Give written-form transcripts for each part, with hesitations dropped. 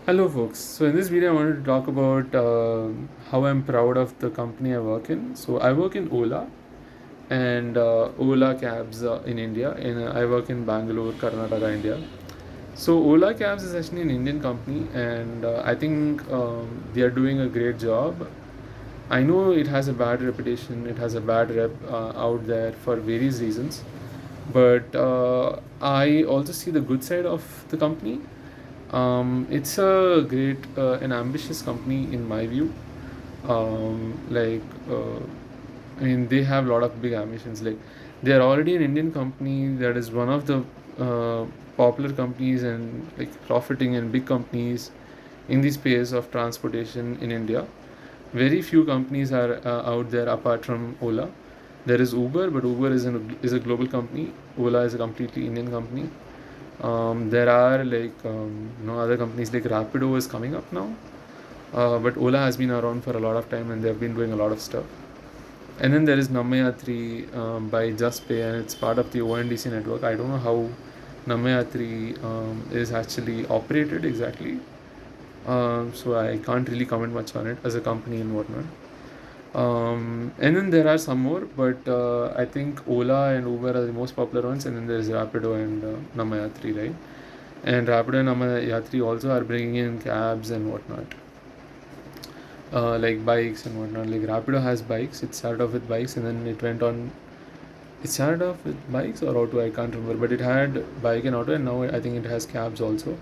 Hello, folks. So, in this video, I wanted to talk about how I'm proud of the company I work in. So, I work in Ola and Ola Cabs in India. I work in Bangalore, Karnataka, India. So, Ola Cabs is actually an Indian company, and I think they are doing a great job. I know it has a bad reputation, it has a bad rep out there for various reasons, but I also see the good side of the company. It's a great and ambitious company in my view. Like, I mean, they have a lot of big ambitions. Like, they are already an Indian company that is one of the popular companies and like profiting and big companies in the space of transportation in India. Very few companies are out there apart from Ola. There is Uber, but Uber is a global company. Ola is a completely Indian company. There are like other companies like Rapido is coming up now, but Ola has been around for a lot of time and they've been doing a lot of stuff. And then there is Namayatri by JustPay, and it's part of the ONDC network. I don't know how Namayatri is actually operated exactly, so I can't really comment much on it as a company and whatnot. And then there are some more, but I think Ola and Uber are the most popular ones, and then there's Rapido and Namayatri, right? And Rapido and Namayatri also are bringing in cabs and whatnot, like bikes and whatnot. Like Rapido has bikes. It started off with bikes, and then it went on. It started off with bikes or auto. I can't remember, but it had bike and auto, and now I think it has cabs also.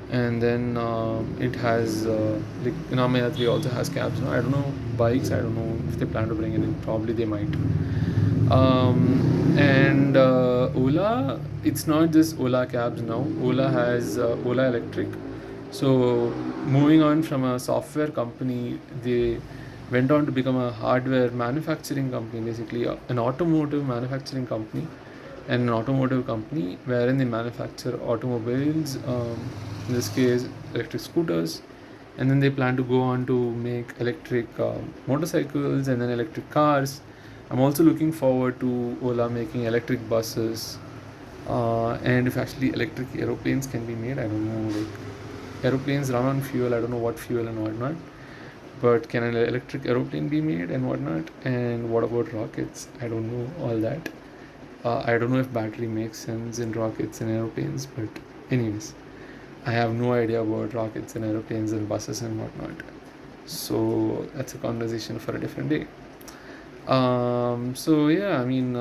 And then it has like Namayatri also has cabs. No, I don't know bikes. I don't know if they plan to bring it in. Probably they might. And Ola, it's not just Ola cabs now. Ola has Ola Electric. So moving on from a software company, they went on to become a hardware manufacturing company, basically an automotive manufacturing company and an automotive company wherein they manufacture automobiles, in this case electric scooters, and then they plan to go on to make electric motorcycles and then electric cars. I'm also looking forward to Ola making electric buses, and if actually electric aeroplanes can be made. I don't know, like aeroplanes run on fuel. I don't know what fuel and whatnot, but can an electric aeroplane be made and whatnot? And what about rockets? I don't know all that. I don't know if battery makes sense in rockets and aeroplanes, but anyways, I have no idea about rockets and aeroplanes and buses and whatnot. So that's a conversation for a different day. So yeah, I mean,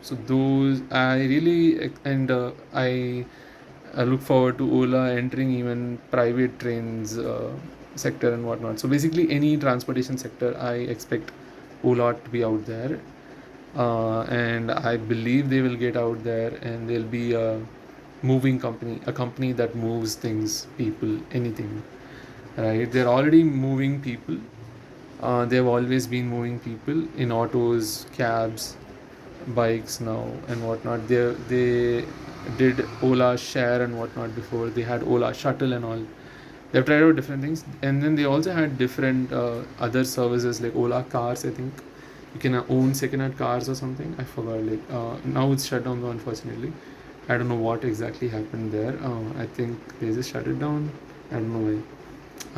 so those I really and I look forward to Ola entering even private trains sector and whatnot. So basically, any transportation sector, I expect Ola to be out there, and I believe they will get out there, and they'll be a moving company, a company that moves things, people, anything. Right? They're already moving people. They've always been moving people in autos, cabs, bikes now and whatnot. They did Ola Share and whatnot before. They had Ola Shuttle and all. They've tried out different things, and then they also had different other services like Ola Cars. I think you can own second-hand cars or something. I forgot. Like now it's shut down though, unfortunately. I don't know what exactly happened there. I think they just shut it down. I don't know why.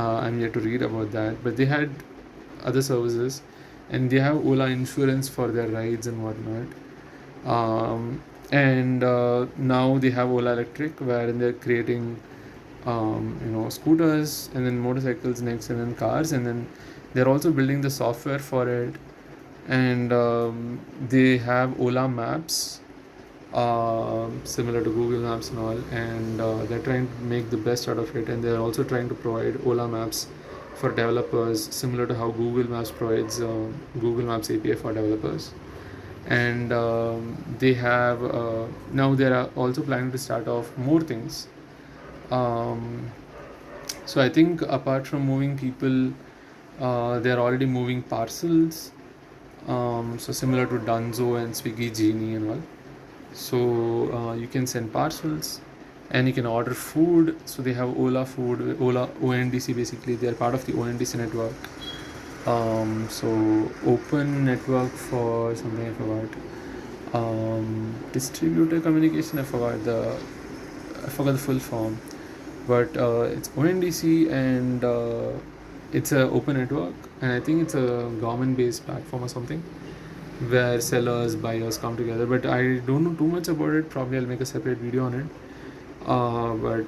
I'm yet to read about that. But they had other services, and they have Ola insurance for their rides and whatnot. And now they have Ola Electric, wherein they're creating scooters and then motorcycles next, and then cars, and then they're also building the software for it. And they have Ola Maps, similar to Google Maps and all, and they're trying to make the best out of it, and they're also trying to provide Ola Maps for developers, similar to how Google Maps provides Google Maps API for developers. And they have now they are also planning to start off more things. um, so I think apart from moving people, they're already moving parcels, so similar to Dunzo and Swiggy Genie and all. So you can send parcels and you can order food. So they have Ola Food, Ola ONDC, basically they're part of the ONDC network. So open network for something I forgot. Distributor communication, I forgot the full form. but it's ONDC, and it's a open network, and I think it's a government based platform or something, where sellers, buyers come together. But I don't know too much about it. Probably I'll make a separate video on it. But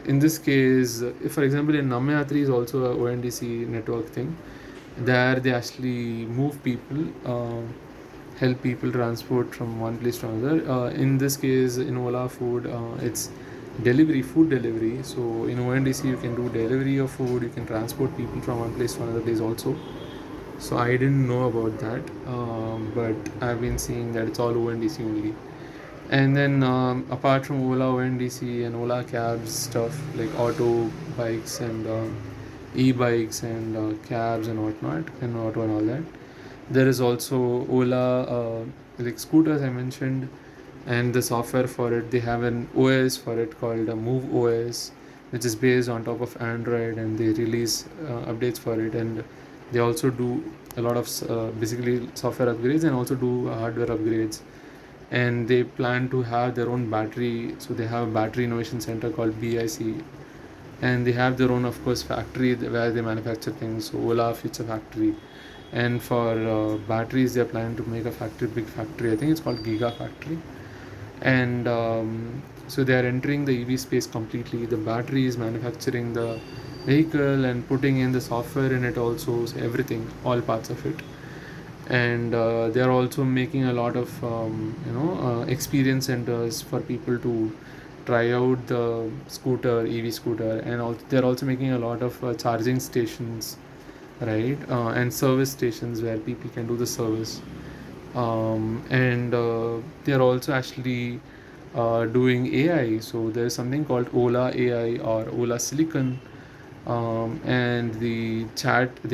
in this case, if for example in Namayatri is also a ONDC network thing, there they actually move people, help people transport from one place to another. In this case, in Ola Food, it's delivery, food delivery. So in ONDC, you can do delivery of food. You can transport people from one place to another place also. So I didn't know about that, but I've been seeing that it's all ONDC only. And then apart from Ola, ONDC, and Ola cabs stuff like auto bikes and e-bikes and cabs and whatnot, and auto and all that. There is also Ola like scooters I mentioned, and the software for it. They have an OS for it called Move OS, which is based on top of Android, and they release updates for it. And they also do a lot of basically software upgrades and also do hardware upgrades. And they plan to have their own battery, so they have a battery innovation center called BIC, and they have their own, of course, factory where they manufacture things, so Ola Future Factory. And for batteries, they're planning to make a factory, big factory, I think it's called Giga Factory. And so they are entering the EV space completely. The battery is manufacturing the vehicle and putting in the software in it also, so everything, all parts of it. And they are also making a lot of experience centers for people to try out the EV scooter. And they're also making a lot of charging stations, right, and service stations where people can do the service. And they're also actually doing AI. So there's something called Ola AI or Ola Silicon, and they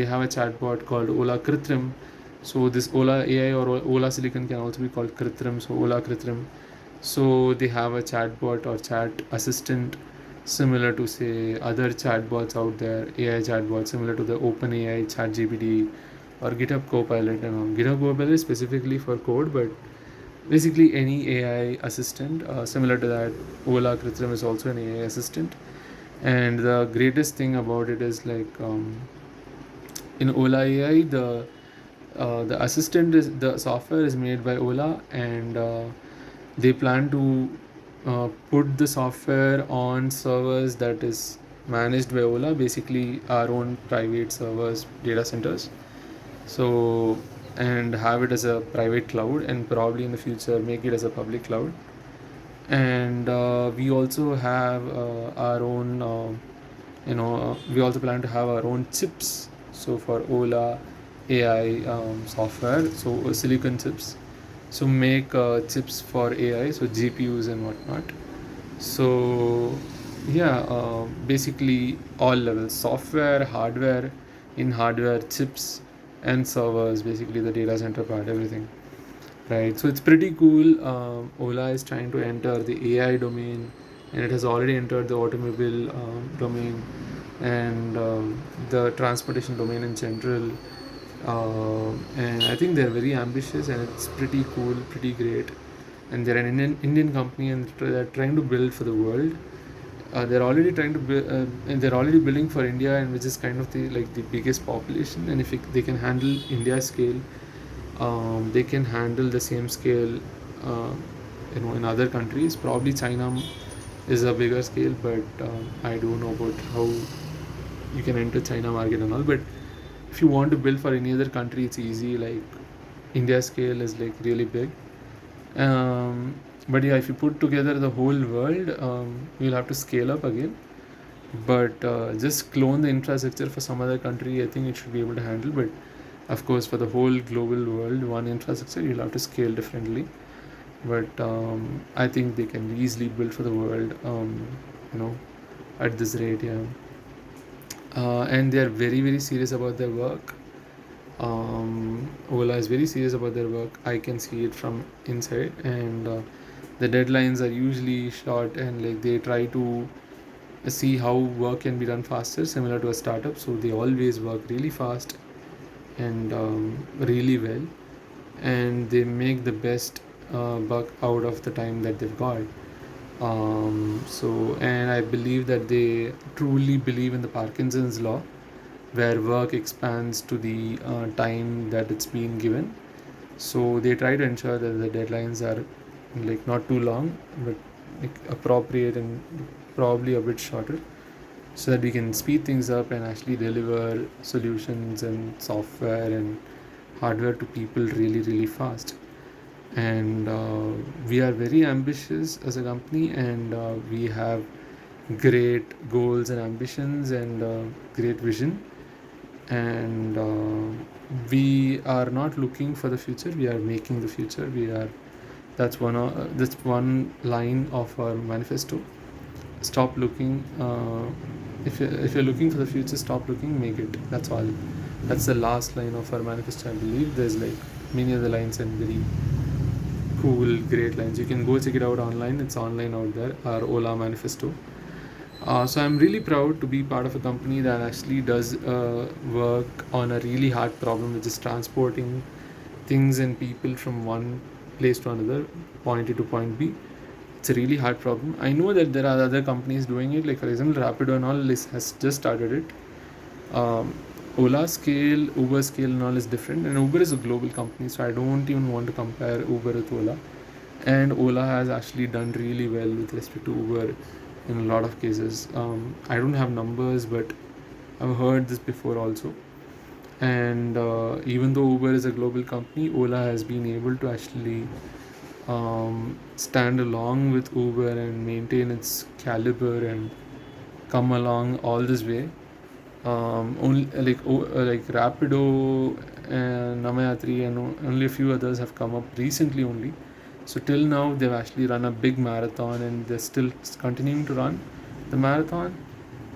have a chatbot called Ola Kritrim. So this Ola AI or Ola Silicon can also be called Kritrim, so Ola Kritrim. So they have a chatbot or chat assistant similar to, say, other chatbots out there, AI chatbots similar to the OpenAI ChatGPT or GitHub Copilot. And GitHub Copilot is specifically for code, but basically any AI assistant similar to that. Ola Kritrim is also an AI assistant. And the greatest thing about it is like in Ola AI, the assistant is the software is made by Ola, and they plan to put the software on servers that is managed by Ola, basically our own private servers, data centers. So, and have it as a private cloud, and probably in the future make it as a public cloud. And we also have our own we also plan to have our own chips. So for Ola AI software, so silicon chips, so make chips for AI, so GPUs and whatnot. So yeah, basically all levels, software, hardware, in hardware, chips, and servers, basically the data center part, everything. Right, so it's pretty cool. Ola is trying to enter the AI domain, and it has already entered the automobile domain, and the transportation domain in general. And I think they're very ambitious, and it's pretty cool, pretty great. And they're an Indian company, and they're trying to build for the world. They're already trying to build, and they're already building for India, and which is kind of the biggest population. And if they can handle India scale, they can handle the same scale uh, in other countries. Probably China is a bigger scale, but I don't know about how you can enter China market and all. But if you want to build for any other country, it's easy. Like India scale is like really big. But yeah, if you put together the whole world, you'll have to scale up again. But just clone the infrastructure for some other country, I think it should be able to handle. But of course, for the whole global world, one infrastructure, you'll have to scale differently. But I think they can easily build for the world, you know, at this rate, yeah. And they are very, very serious about their work. Ola is very serious about their work. I can see it from inside, and the deadlines are usually short, and like they try to see how work can be done faster, similar to a startup. So they always work really fast and really well, and they make the best buck out of the time that they've got. And I believe that they truly believe in the Parkinson's law, where work expands to the time that it's been given. So they try to ensure that the deadlines are like not too long, but like appropriate and probably a bit shorter, so that we can speed things up and actually deliver solutions and software and hardware to people really, really fast. And we are very ambitious as a company, and we have great goals and ambitions and great vision. And we are not looking for the future, we are making the future. We are That's one line of our manifesto. Stop looking, if you're looking for the future, stop looking, make it. That's all. That's the last line of our manifesto, I believe. There's like many other lines and very cool, great lines. You can go check it out online. It's online out there, our Ola manifesto. So I'm really proud to be part of a company that actually does work on a really hard problem, which is transporting things and people from one place to another, point A to point B. It's a really hard problem. I know that there are other companies doing it, like for example, Rapido and all has just started it. Um, Ola scale, Uber scale, and all is different. And Uber is a global company, so I don't even want to compare Uber with Ola. And Ola has actually done really well with respect to Uber in a lot of cases. I don't have numbers, but I've heard this before also. And even though Uber is a global company, Ola has been able to actually stand along with Uber and maintain its caliber and come along all this way. Only like Rapido and Namayatri and only a few others have come up recently only. So till now they've actually run a big marathon, and they're still continuing to run the marathon.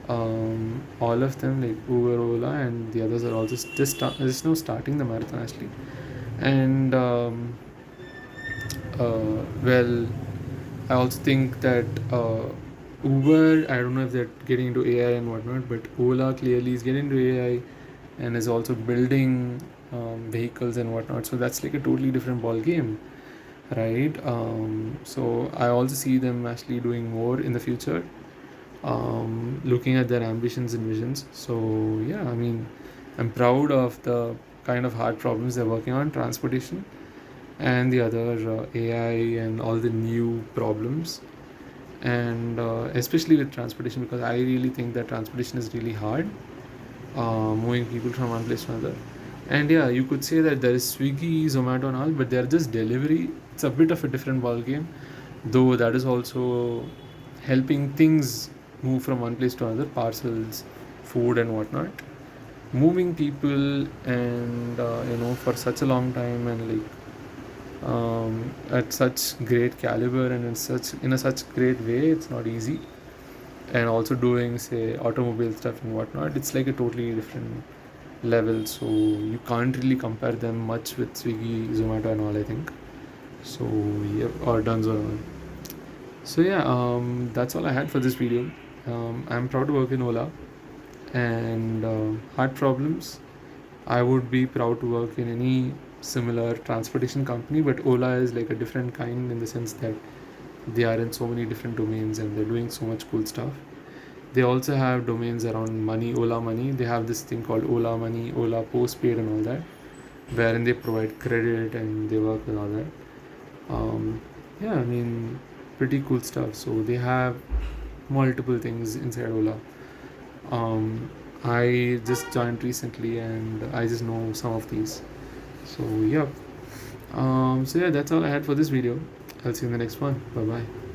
All of them, like Uber, Ola, and the others, are also just now starting the marathon actually. And well, I also think that Uber, I don't know if they're getting into AI and whatnot, but Ola clearly is getting into AI and is also building vehicles and whatnot. So that's like a totally different ball game, right? So I also see them actually doing more in the future, looking at their ambitions and visions. So yeah, I mean, I'm proud of the kind of hard problems they're working on, transportation and the other AI and all the new problems. And especially with transportation, because I really think that transportation is really hard, moving people from one place to another. And yeah, you could say that there is Swiggy, Zomato, and all, but they're just delivery. It's a bit of a different ball game, though that is also helping things move from one place to another, parcels, food, and whatnot. Moving people and for such a long time, and like at such great caliber and in a such great way, it's not easy. And also doing say automobile stuff and whatnot, it's like a totally different level. So you can't really compare them much with Swiggy, Zomato, and all, I think. So yeah, or Dunzo and all. So yeah, that's all I had for this video. I'm proud to work in Ola, and hard problems, I would be proud to work in any similar transportation company, but Ola is like a different kind in the sense that they are in so many different domains and they're doing so much cool stuff. They also have domains around money, Ola Money. They have this thing called Ola Money, Ola Postpaid, and all that, wherein they provide credit and they work with all that. Yeah, I mean, pretty cool stuff. So they have multiple things inside Ola. I just joined recently and I just know some of these. So yeah. So yeah, that's all I had for this video. I'll see you in the next one. Bye bye.